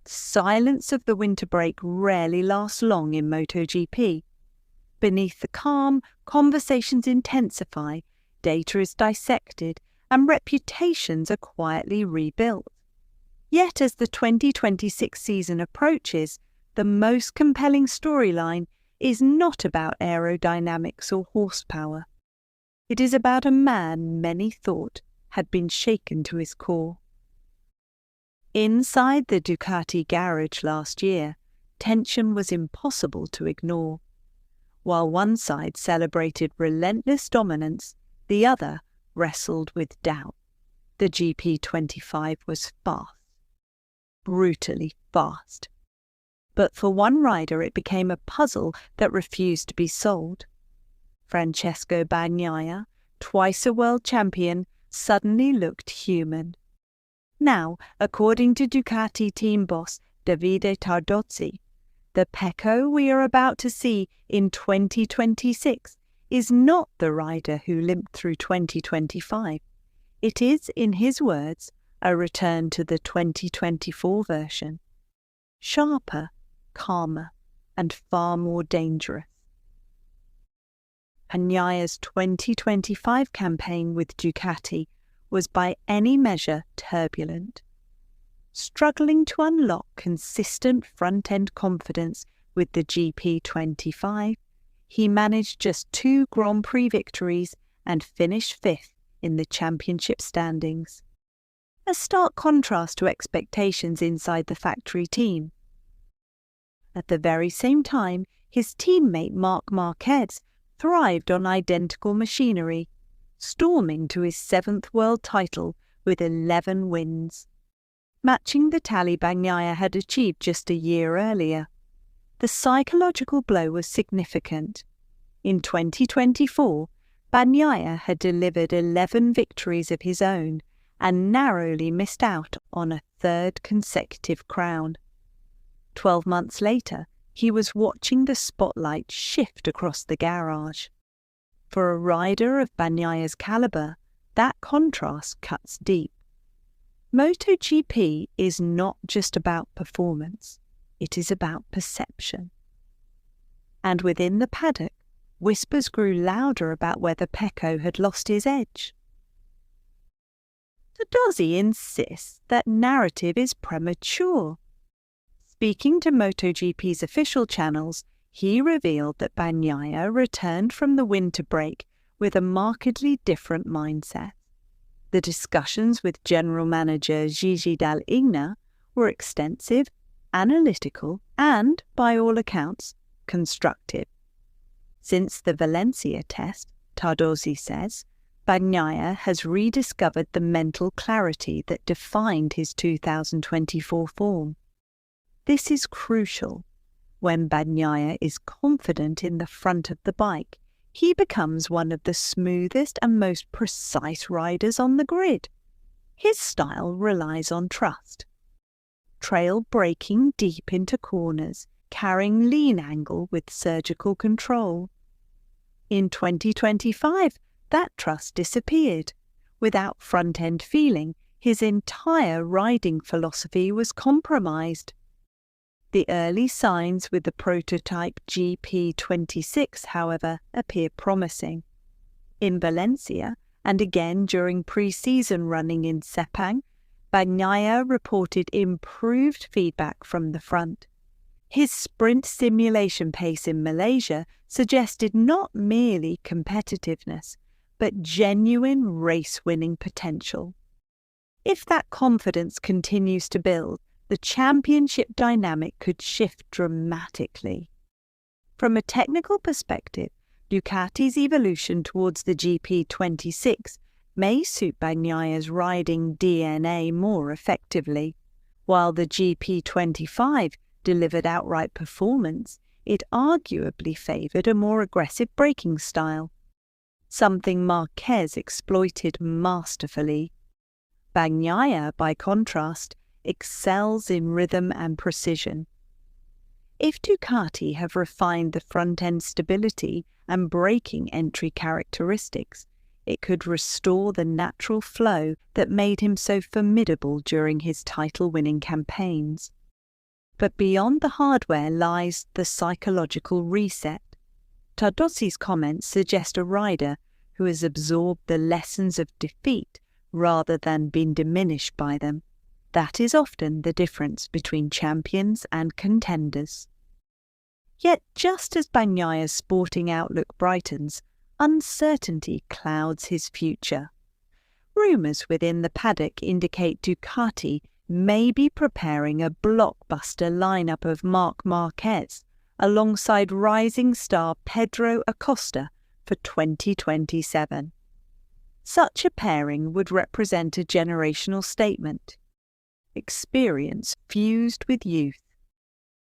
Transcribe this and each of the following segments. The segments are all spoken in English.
The silence of the winter break rarely lasts long in MotoGP. Beneath the calm, conversations intensify, data is dissected, and reputations are quietly rebuilt. Yet as the 2026 season approaches, the most compelling storyline is not about aerodynamics or horsepower. It is about a man many thought had been shaken to his core. Inside the Ducati garage last year, tension was impossible to ignore. While one side celebrated relentless dominance, the other wrestled with doubt. The GP25 was fast. Brutally fast. But for one rider it became a puzzle that refused to be solved. Francesco Bagnaia, twice a world champion, suddenly looked human. Now, according to Ducati team boss Davide Tardozzi, the Pecco we are about to see in 2026 is not the rider who limped through 2025. It is, in his words, a return to the 2024 version. Sharper, calmer, and far more dangerous. Bagnaia's 2025 campaign with Ducati was by any measure turbulent. Struggling to unlock consistent front-end confidence with the GP25, he managed just 2 Grand Prix victories and finished 5th in the championship standings. A stark contrast to expectations inside the factory team. At the very same time, his teammate Marc Marquez thrived on identical machinery, storming to his 7th world title with 11 wins, matching the tally Bagnaia had achieved just a year earlier. The psychological blow was significant. In 2024, Bagnaia had delivered 11 victories of his own and narrowly missed out on a 3rd consecutive crown. 12 months later, he was watching the spotlight shift across the garage. For a rider of Bagnaia's calibre, that contrast cuts deep. MotoGP is not just about performance, it is about perception. And within the paddock, whispers grew louder about whether Pecco had lost his edge. Tardozzi insists that narrative is premature. Speaking to MotoGP's official channels, he revealed that Bagnaia returned from the winter break with a markedly different mindset. The discussions with General Manager Gigi Dall'Igna were extensive, analytical, and, by all accounts, constructive. Since the Valencia test, Tardozzi says, Bagnaia has rediscovered the mental clarity that defined his 2024 form. This is crucial. When Bagnaia is confident in the front of the bike, he becomes one of the smoothest and most precise riders on the grid. His style relies on trust. Trail braking deep into corners, carrying lean angle with surgical control. In 2025, that trust disappeared. Without front-end feeling, his entire riding philosophy was compromised. The early signs with the prototype GP26, however, appear promising. In Valencia, and again during pre-season running in Sepang, Bagnaia reported improved feedback from the front. His sprint simulation pace in Malaysia suggested not merely competitiveness, but genuine race-winning potential. If that confidence continues to build, the championship dynamic could shift dramatically. From a technical perspective, Ducati's evolution towards the GP26 may suit Bagnaia's riding DNA more effectively. While the GP25 delivered outright performance, it arguably favoured a more aggressive braking style, something Marquez exploited masterfully. Bagnaia, by contrast, excels in rhythm and precision. If Ducati have refined the front-end stability and braking entry characteristics, it could restore the natural flow that made him so formidable during his title-winning campaigns. But beyond the hardware lies the psychological reset. Tardozzi's comments suggest a rider who has absorbed the lessons of defeat rather than been diminished by them. That is often the difference between champions and contenders. Yet just as Bagnaia's sporting outlook brightens, uncertainty clouds his future. Rumours within the paddock indicate Ducati may be preparing a blockbuster lineup of Marc Marquez alongside rising star Pedro Acosta for 2027. Such a pairing would represent a generational statement. Experience fused with youth.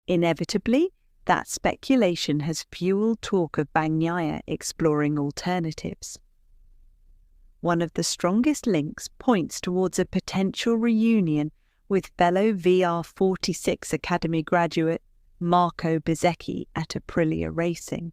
Inevitably, that speculation has fueled talk of Bagnaia exploring alternatives. One of the strongest links points towards a potential reunion with fellow VR46 Academy graduate Marco Bezzecchi at Aprilia Racing.